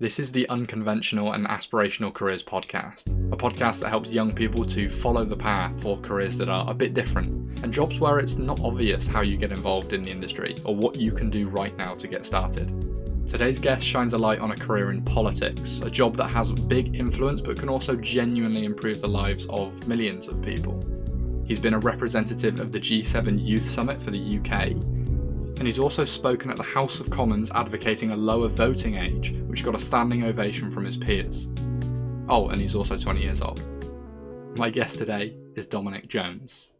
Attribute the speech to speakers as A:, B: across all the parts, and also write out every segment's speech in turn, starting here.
A: This is the Unconventional and Aspirational Careers podcast, a podcast that helps young people to follow the path for careers that are a bit different, and jobs where it's not obvious how you get involved in the industry or what you can do right now to get started. Today's guest shines a light on a career in politics, a job that has big influence but can also genuinely improve the lives of millions of people. He's been a representative of the G7 Youth Summit for the UK, and he's also spoken at the House of Commons advocating a lower voting age, which got a standing ovation from his peers. Oh, and he's also 20 years old. My guest today is Dominic Jones.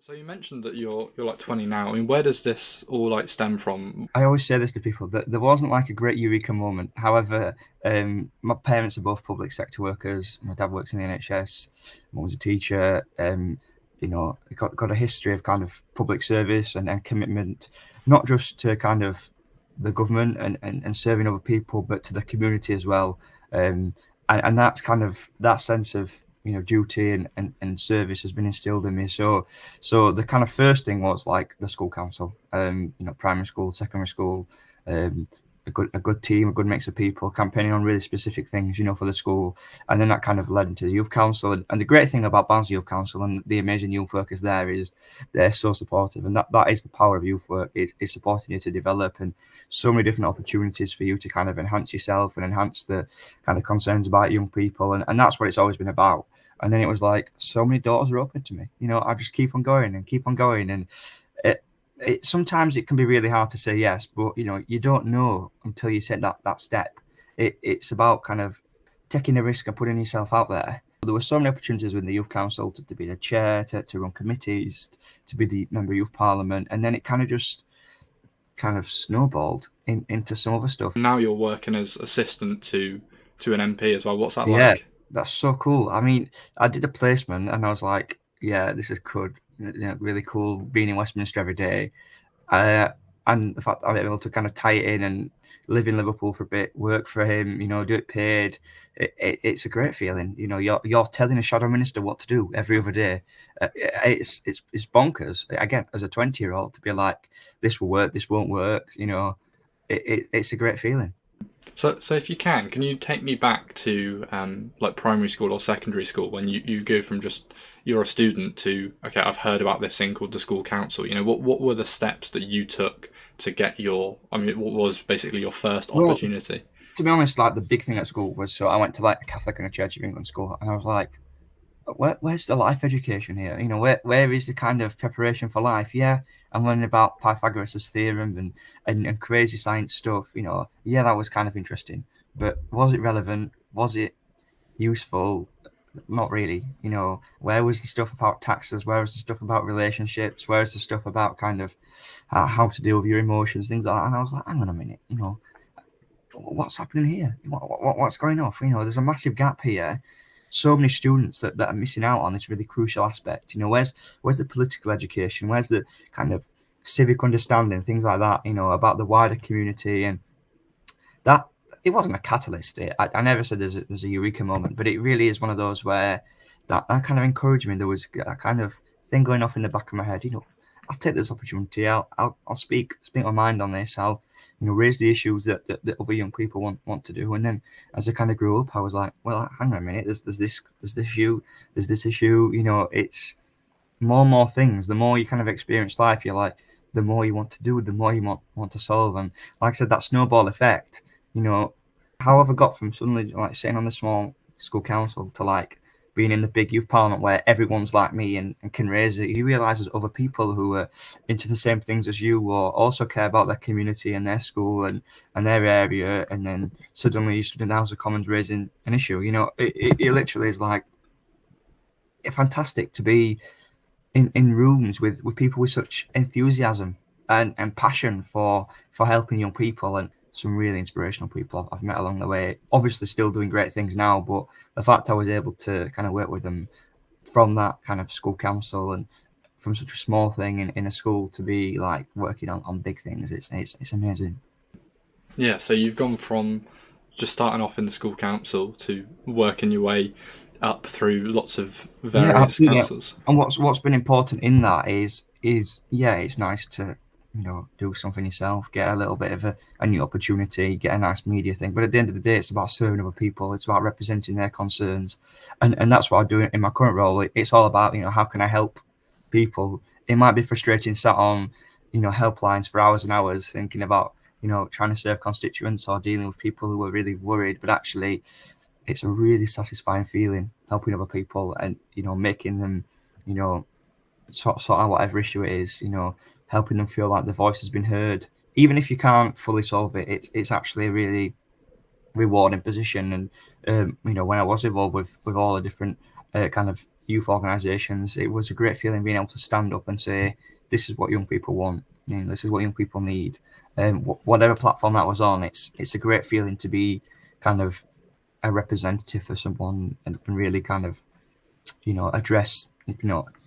A: So you mentioned that you're like 20 now. I mean, where does this all stem from?
B: I always say this to people, that there wasn't a great eureka moment. However, my parents are both public sector workers. My dad works in the NHS. Mum was a teacher. Got a history of kind of public service and commitment, not just to kind of the government and serving other people, but to the community as well. And that's kind of that sense of duty and service has been instilled in me. So the kind of first thing was the school council, primary school, secondary school, a good team, a good mix of people campaigning on really specific things, for the school. And then that kind of led into the youth council. And the great thing about Barnsley Youth Council and the amazing youth workers there is they're so supportive. And that is the power of youth work, is supporting you to develop, and so many different opportunities for you to kind of enhance yourself and enhance the kind of concerns about young people. And that's what it's always been about. And then it was so many doors are open to me. I just keep on going and keep on going. And sometimes it can be really hard to say yes, but you don't know until you take that step. It's about kind of taking a risk and putting yourself out there. There were so many opportunities within the youth council to be the chair, to run committees, to be the member of youth parliament, and then it kind of snowballed into some other stuff.
A: Now you're working as assistant to an MP as well. What's that like?
B: Yeah, that's so cool. I mean, I did a placement and I was like, yeah, this is good. Really cool being in Westminster every day. And the fact that I'm able to kind of tie it in and live in Liverpool for a bit, work for him, do it paid. It's a great feeling. You're telling a shadow minister what to do every other day. It's bonkers. Again, as a 20-year-old, to be like, this will work, this won't work. It's a great feeling.
A: So if you can you take me back to primary school or secondary school, when you go from just you're a student to, okay, I've heard about this thing called the school council. What were the steps that you took to get what was basically your first opportunity?
B: To be honest, the big thing at school was, so I went to a Catholic and a Church of England school, and I was like, where's the life education here? Where is the kind of preparation for life? Yeah, I'm learning about Pythagoras' theorem and crazy science stuff. Yeah, that was kind of interesting, but was it relevant? Was it useful? Not really. Where was the stuff about taxes? Where was the stuff about relationships? Where was the stuff about kind of how to deal with your emotions, things like that? And I was like, hang on a minute, what's happening here? What's going off? There's a massive gap here. So many students that are missing out on this really crucial aspect. Where's the political education? Where's the kind of civic understanding, things like that, about the wider community? And that, it wasn't a catalyst. I never said there's a eureka moment, but it really is one of those where that kind of encouraged me. There was a kind of thing going off in the back of my head, I'll take this opportunity. I'll speak my mind on this. I'll raise the issues that other young people want to do. And then as I kind of grew up, I was like, well, hang on a minute. There's this issue. There's this issue. It's more and more things. The more you kind of experience life, you're like, the more you want to do, the more you want to solve. And like I said, that snowball effect. How have I got from suddenly sitting on the small school council to being in the big youth parliament where everyone's like me and can raise it? You realise there's other people who are into the same things as you, or also care about their community and their school and their area, and then suddenly you stood in the House of Commons raising an issue. It literally is fantastic to be in rooms with people with such enthusiasm and passion for helping young people, and some really inspirational people I've met along the way. Obviously still doing great things now, but the fact I was able to kind of work with them from that kind of school council and from such a small thing in a school to be working on big things, it's amazing.
A: Yeah, so you've gone from just starting off in the school council to working your way up through lots of various councils.
B: And what's been important in that is it's nice to do something yourself, get a little bit of a new opportunity, get a nice media thing. But at the end of the day, it's about serving other people. It's about representing their concerns, and that's what I do in my current role. It's all about how can I help people. It might be frustrating, sat on helplines for hours and hours, thinking about trying to serve constituents or dealing with people who are really worried. But actually, it's a really satisfying feeling helping other people and making them sort out whatever issue it is, helping them feel like their voice has been heard. Even if you can't fully solve it, it's actually a really rewarding position. And when I was involved with all the different kind of youth organisations, it was a great feeling being able to stand up and say, this is what young people want. This is what young people need. Whatever platform that was on, it's a great feeling to be kind of a representative for someone and really kind of address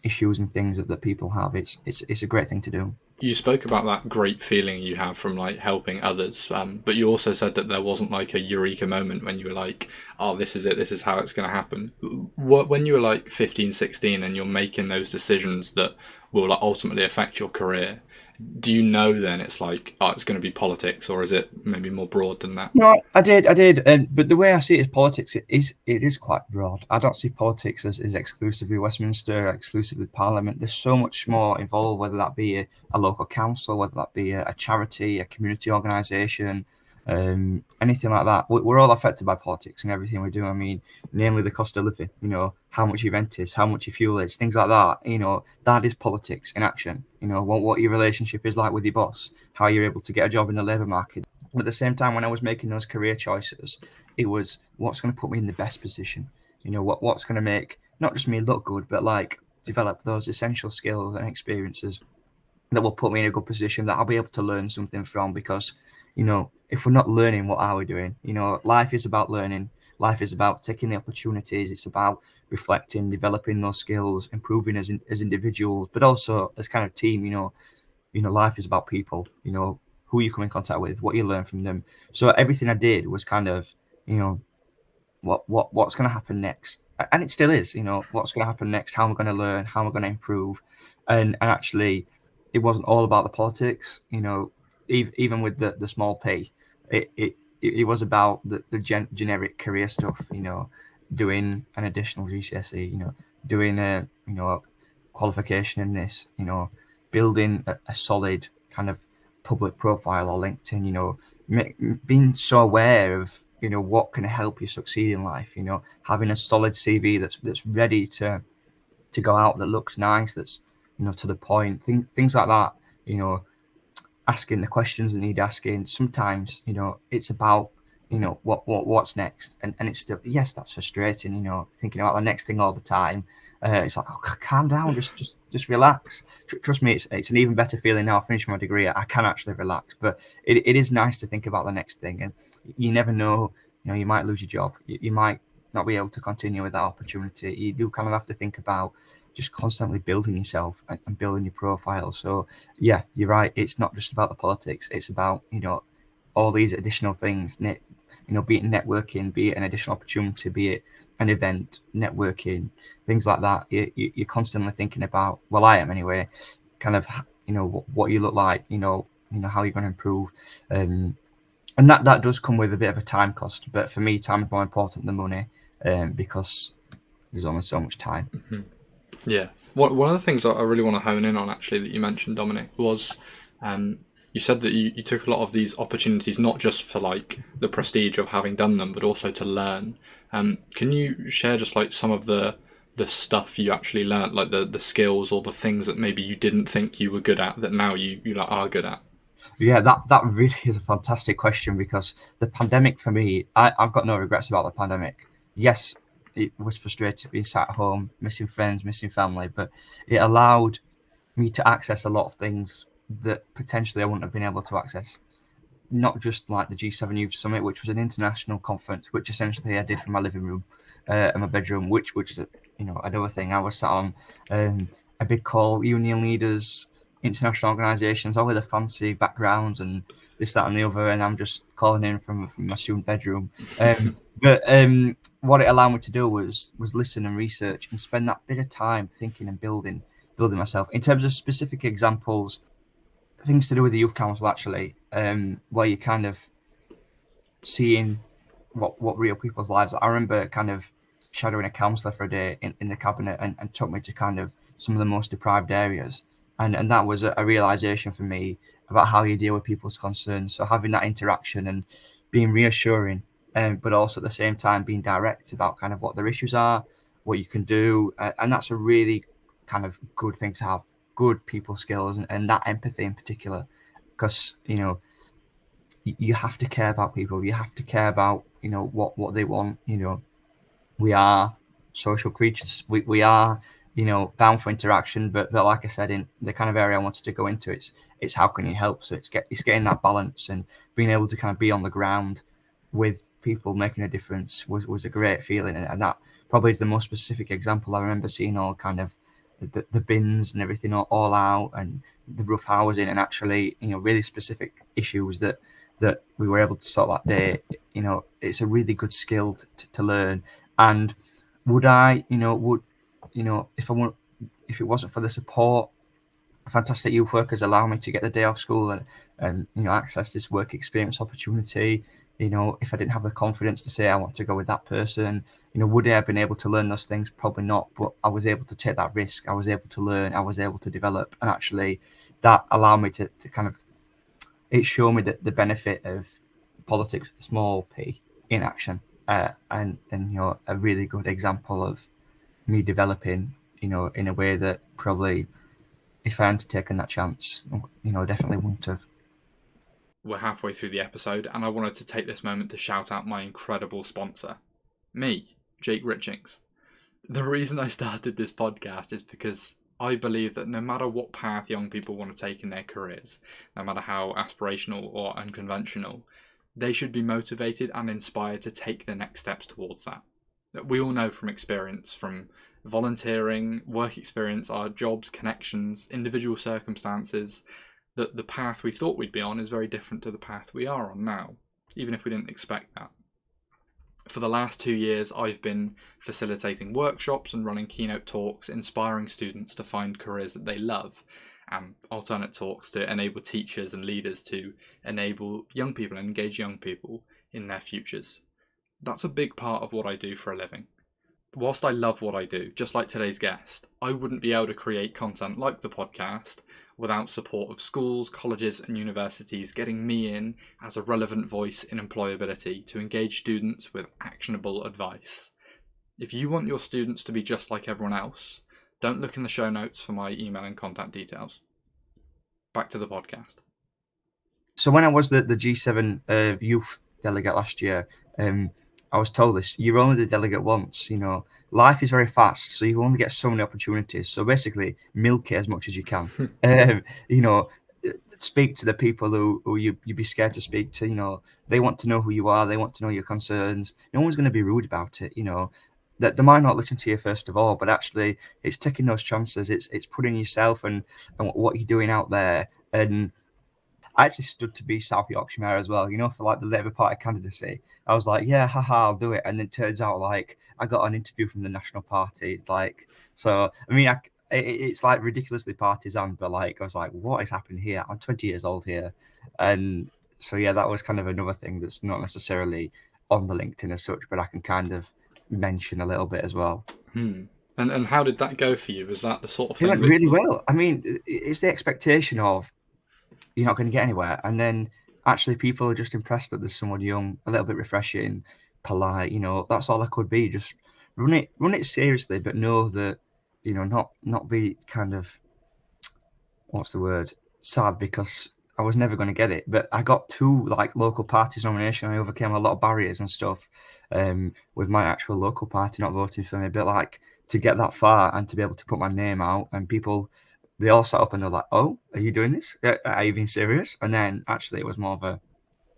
B: issues and things that people have. It's a great thing to do.
A: You spoke about that great feeling you have from like helping others, but you also said that there wasn't like a eureka moment when you were like, oh, this is it, this is how it's going to happen. When you were like 15, 16 and you're making those decisions that will like ultimately affect your career, do you know then it's like, oh, it's going to be politics, or is it maybe more broad than that?
B: No, I did, but the way I see it is politics. It is quite broad. I don't see politics as exclusively Westminster, exclusively Parliament. There's so much more involved, whether that be a local council, whether that be a charity, a community organisation, anything like that. We're all affected by politics and everything we do. I mean, namely the cost of living. How much your rent is, how much your fuel is, things like that. That is politics in action. What your relationship is like with your boss, how you're able to get a job in the labour market. But at the same time, when I was making those career choices, it was what's going to put me in the best position. What's going to make not just me look good, but like develop those essential skills and experiences that will put me in a good position that I'll be able to learn something from. Because, if we're not learning, what are we doing? Life is about learning. Life is about taking the opportunities. It's about reflecting, developing those skills, improving as individuals, but also as kind of team. Life is about people. Who you come in contact with, what you learn from them. So everything I did was kind of, what's going to happen next, and it still is. What's going to happen next? How am I going to learn? How am I going to improve? And actually, it wasn't all about the politics. Even with the small p, it was about the generic career stuff. Doing an additional GCSE. Doing a qualification in this. Building a solid kind of public profile or LinkedIn, being so aware of, what can help you succeed in life, having a solid CV that's ready to go out, that looks nice, that's, to the point, things like that, asking the questions that need asking. Sometimes, it's about, what's next. And it's still, yes, that's frustrating, thinking about the next thing all the time. It's like, oh, calm down, just relax. Trust me, it's an even better feeling now. I finished my degree, I can actually relax. But it is nice to think about the next thing. And you never know, you might lose your job. You might not be able to continue with that opportunity. You do kind of have to think about just constantly building yourself and building your profile. So yeah, you're right. It's not just about the politics. It's about, all these additional things, be it networking, be it an additional opportunity, be it an event, networking, things like that. You're constantly thinking about, well, I am anyway, kind of, what you look like, how you're going to improve. And that does come with a bit of a time cost. But for me, time is more important than money, because there's only so much time.
A: Mm-hmm. Yeah. One of the things I really want to hone in on, actually, that you mentioned, Dominic, was you said that you took a lot of these opportunities, not just for like the prestige of having done them, but also to learn. Can you share just like some of the stuff you actually learned, like the skills or the things that maybe you didn't think you were good at that now you like are good at?
B: Yeah, that really is a fantastic question, because the pandemic for me, I've got no regrets about the pandemic. Yes, it was frustrating being sat at home, missing friends, missing family, but it allowed me to access a lot of things that potentially I wouldn't have been able to access. Not just like the G7 Youth Summit, which was an international conference, which essentially I did from my living room and my bedroom, which is another thing. I was sat on a big call, union leaders, international organisations, all with a fancy backgrounds and this, that, and the other, and I'm just calling in from my student bedroom. But what it allowed me to do was listen and research and spend that bit of time thinking and building myself. In terms of specific examples, things to do with the youth council actually, where you kind of seeing what real people's lives are. I remember kind of shadowing a counsellor for a day in the cabinet, and took me to kind of some of the most deprived areas. And that was a realization for me about how you deal with people's concerns. So having that interaction and being reassuring, but also at the same time being direct about kind of what their issues are, what you can do. And that's a really kind of good thing to have, good people skills, and that empathy in particular, because, you have to care about people. You have to care about, what they want. We are social creatures. We are, bound for interaction. But like I said, in the kind of area I wanted to go into, it's how can you help? So it's getting that balance and being able to kind of be on the ground with people making a difference was a great feeling. And that probably is the most specific example. I remember seeing all kind of the bins and everything all out, and the rough housing, and actually, really specific issues that we were able to sort that day. It's a really good skill to learn. And would I, if I want, if it wasn't for the support, fantastic youth workers allow me to get the day off school and access this work experience opportunity. If I didn't have the confidence to say I want to go with that person, would I have been able to learn those things? Probably not. But I was able to take that risk. I was able to learn. I was able to develop, and actually, that allowed me to kind of, it showed me the benefit of politics with a small p in action, and a really good example of me developing, in a way that probably, if I hadn't taken that chance, definitely wouldn't have.
A: We're halfway through the episode, and I wanted to take this moment to shout out my incredible sponsor, me, Jake Richings. The reason I started this podcast is because I believe that no matter what path young people want to take in their careers, no matter how aspirational or unconventional, they should be motivated and inspired to take the next steps towards that. We all know from experience, from volunteering, work experience, our jobs, connections, individual circumstances, that the path we thought we'd be on is very different to the path we are on now, even if we didn't expect that. For the last 2 years, I've been facilitating workshops and running keynote talks, inspiring students to find careers that they love, and alternate talks to enable teachers and leaders to enable young people and engage young people in their futures. That's a big part of what I do for a living. Whilst I love what I do, just like today's guest, I wouldn't be able to create content like the podcast without support of schools, colleges and universities getting me in as a relevant voice in employability to engage students with actionable advice. If you want your students to be just like everyone else, don't look in the show notes for my email and contact details. Back to the podcast.
B: So when I was the G7 youth delegate last year, I was told this: you're only the delegate once. Life is very fast, so you only get so many opportunities. So basically, milk it as much as you can. You know, speak to the people who you'd be scared to speak to. They want to know who you are. They want to know your concerns. No one's going to be rude about it. That they might not listen to you first of all, but actually, it's taking those chances. It's putting yourself and what you're doing out there. And I actually stood to be South Yorkshire Mayor as well, for like the Labour Party candidacy. I was like, yeah, haha, I'll do it. And then it turns out like I got an interview from the National Party. So, I mean, it's like ridiculously partisan, but like, I was like, what is happening here? I'm 20 years old here. And so, yeah, that was kind of another thing that's not necessarily on the LinkedIn as such, but I can kind of mention a little bit as well.
A: And how did that go for you? Was that the sort of
B: It
A: thing
B: went really well. I mean, it's the expectation of, you're not going to get anywhere. And then actually people are just impressed that there's someone young, a little bit refreshing, polite, that's all I could be. Just run it seriously, but know that, not be kind of, what's the word, sad because I was never going to get it. But I got 2 like local parties nomination. I overcame a lot of barriers and stuff with my actual local party not voting for me. But like, to get that far and to be able to put my name out, and people, they all sat up and they're like, "Oh, are you doing this? Are you being serious?" And then actually it was more of a,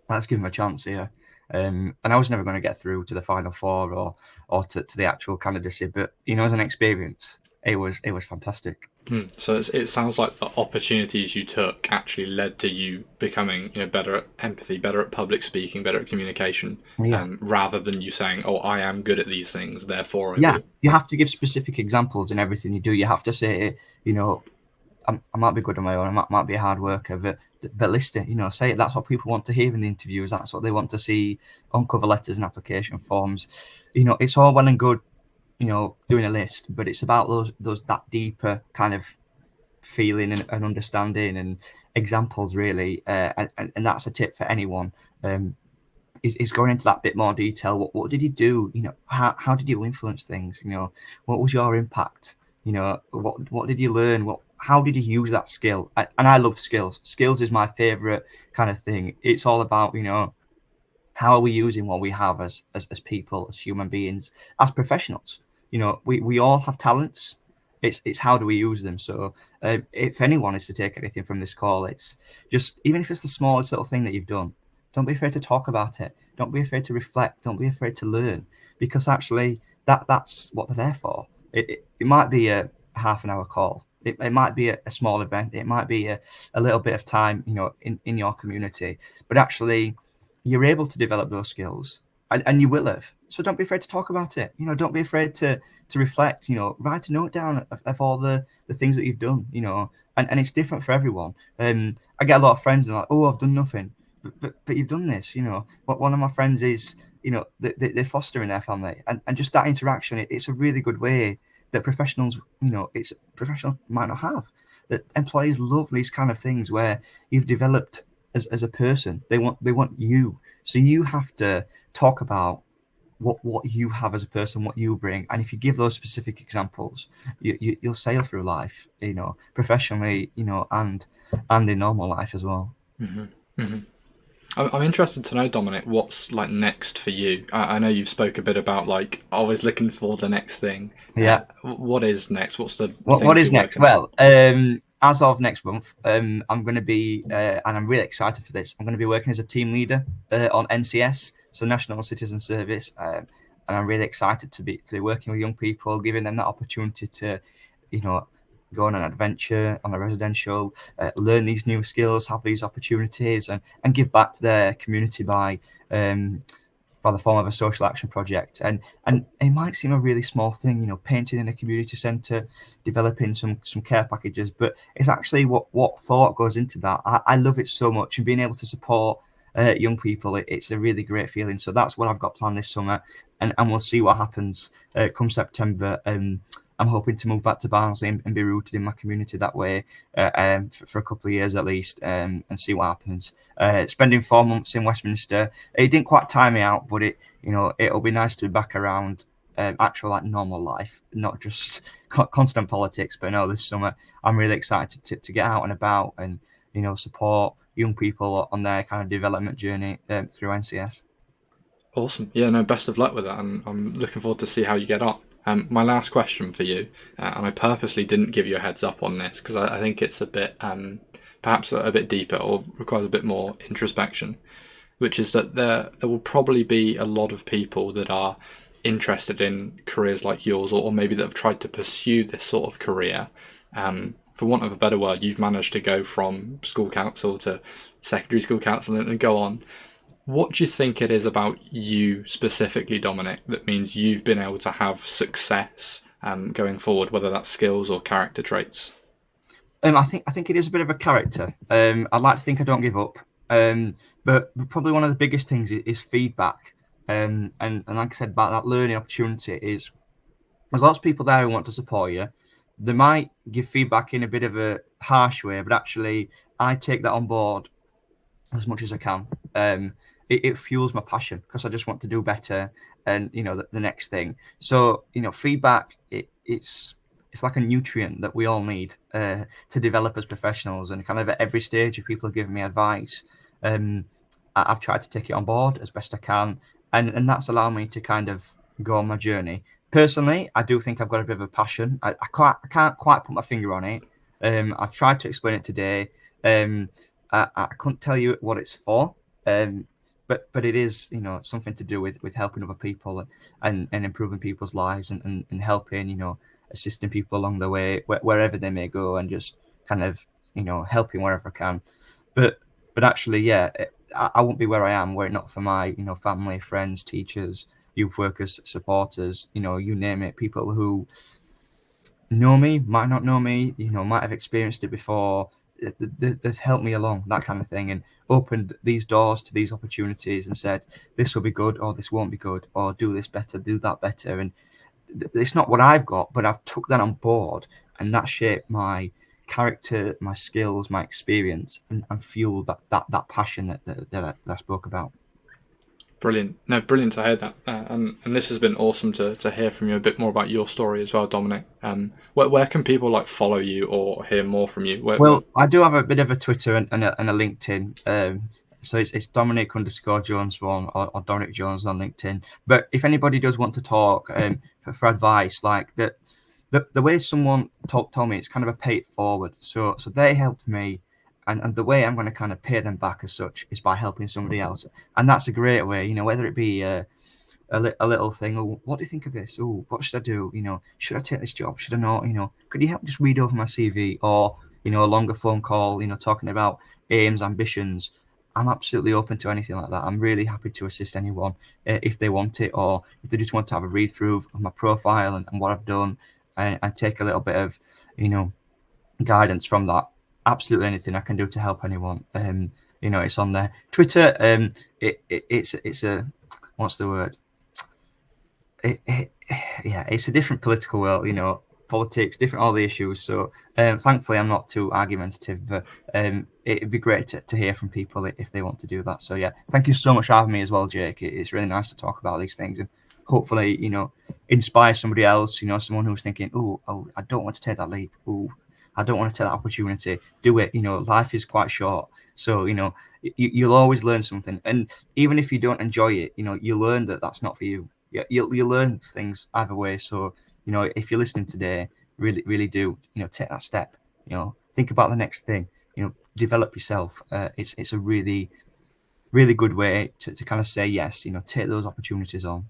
B: let's give him a chance here. And I was never going to get through to the final 4 or to the actual candidacy. But, as an experience, it was fantastic.
A: So it sounds like the opportunities you took actually led to you becoming, better at empathy, better at public speaking, better at communication, rather than you saying, "Oh, I am good at these things, therefore I will."
B: You have to give specific examples in everything you do. You have to say, I might be good on my own. I might be a hard worker, but list it. Say it. That's what people want to hear in the interviews. That's what they want to see on cover letters and application forms. It's all well and good, doing a list, but it's about those that deeper kind of feeling and understanding and examples, really. And that's a tip for anyone. Is going into that bit more detail. What did you do? How did you influence things? What was your impact? What did you learn? How did you use that skill? And I love skills. Skills is my favorite kind of thing. It's all about, how are we using what we have as people, as human beings, as professionals? We all have talents. It's how do we use them? So if anyone is to take anything from this call, it's just, even if it's the smallest little thing that you've done, don't be afraid to talk about it. Don't be afraid to reflect. Don't be afraid to learn, because actually that's what they're there for. It might be a half an hour call. It might be a small event. It might be a little bit of time, in your community, but actually you're able to develop those skills, and you will have. So don't be afraid to talk about it. Don't be afraid to reflect. Write a note down of all the things that you've done. And it's different for everyone. I get a lot of friends and they're like, oh, I've done nothing, but you've done this. What one of my friends is, they're fostering their family, and just that interaction. It's a really good way that professionals, it's professionals might not have. That employees love these kind of things where you've developed as a person. They want you, so you have to talk about what you have as a person, what you bring, and if you give those specific examples, you'll sail through life, professionally, and in normal life as well.
A: Mm-hmm. Mm-hmm. I'm interested to know, Dominic, what's like next for you. I know you've spoke a bit about like always looking for the next thing.
B: Yeah.
A: What is next? What's the
B: what is next?
A: On?
B: Well, as of next month, I'm going to be, and I'm really excited for this, I'm going to be working as a team leader on NCS, so National Citizen Service, and I'm really excited to be working with young people, giving them that opportunity to, go on an adventure on a residential, learn these new skills, have these opportunities, and give back to their community by the form of a social action project. And it might seem a really small thing, painting in a community centre, developing some care packages, but it's actually what thought goes into that. I love it so much, and being able to support young people, it's a really great feeling. So that's what I've got planned this summer, and we'll see what happens come September. I'm hoping to move back to Barnsley and be rooted in my community that way for a couple of years at least, and see what happens. Spending 4 months in Westminster, it didn't quite time me out, but it'll be nice to be back around actual like normal life, not just constant politics. But no, this summer I'm really excited to get out and about and support young people on their kind of development journey through NCS.
A: Awesome. Yeah, no, best of luck with that, and I'm looking forward to see how you get on. My last question for you, and I purposely didn't give you a heads up on this because I think it's a bit, perhaps a bit deeper or requires a bit more introspection, which is that there will probably be a lot of people that are interested in careers like yours, or maybe that have tried to pursue this sort of career. For want of a better word, you've managed to go from school council to secondary school council and go on. What do you think it is about you specifically, Dominic, that means you've been able to have success going forward, whether that's skills or character traits?
B: I think it is a bit of a character. I'd like to think I don't give up, but probably one of the biggest things is feedback. And like I said about that learning opportunity, is there's lots of people there who want to support you. They might give feedback in a bit of a harsh way, but actually I take that on board as much as I can. It fuels my passion because I just want to do better and the next thing. So feedback, it's like a nutrient that we all need to develop as professionals, and kind of at every stage if people are giving me advice, I've tried to take it on board as best I can, and that's allowed me to kind of go on my journey. Personally, I do think I've got a bit of a passion. I can't quite put my finger on it. I've tried to explain it today. I couldn't tell you what it's for, but it is something to do with helping other people and improving people's lives and helping assisting people along the way wherever they may go, and just kind of helping wherever I can. But actually, yeah, I wouldn't be where I am were it not for my family, friends, teachers, youth workers, supporters, you name it, people who know me, might not know me, might have experienced it before. That's helped me along, that kind of thing, and opened these doors to these opportunities and said, this will be good, or this won't be good, or do this better, do that better. And it's not what I've got, but I've took that on board, and that shaped my character, my skills, my experience, and fueled that passion that I spoke about.
A: Brilliant. No, brilliant to hear that. And this has been awesome to hear from you a bit more about your story as well, Dominic. Where can people like follow you or hear more from you? Where...
B: Well, I do have a bit of a Twitter and a LinkedIn. So it's Dominic_Jones1 or Dominic Jones on LinkedIn. But if anybody does want to talk for advice, like the way someone told me, it's kind of a pay it forward. So they helped me, and the way I'm going to kind of pay them back as such is by helping somebody else, and that's a great way. Whether it be a little thing. Oh, what do you think of this? Oh, what should I do? Should I take this job? Should I not? Could you help just read over my CV? Or a longer phone call. Talking about aims, ambitions. I'm absolutely open to anything like that. I'm really happy to assist anyone if they want it, or if they just want to have a read through of my profile and what I've done, and take a little bit of guidance from that. Absolutely anything I can do to help anyone. It's on there. Twitter. It's a what's the word? Yeah, it's a different political world, politics, different all the issues. So thankfully, I'm not too argumentative, but it'd be great to hear from people if they want to do that. So yeah, thank you so much for having me as well, Jake. It's really nice to talk about these things and hopefully, inspire somebody else. Someone who's thinking, oh, I don't want to take that leap. Oh, I don't want to take that opportunity. Do it. Life is quite short. So you'll always learn something, and even if you don't enjoy it, you learn that that's not for you. Yeah, you'll learn things either way. So if you're listening today, really really do take that step. Think about the next thing. Develop yourself. It's a really really good way to kind of say yes. Take those opportunities on.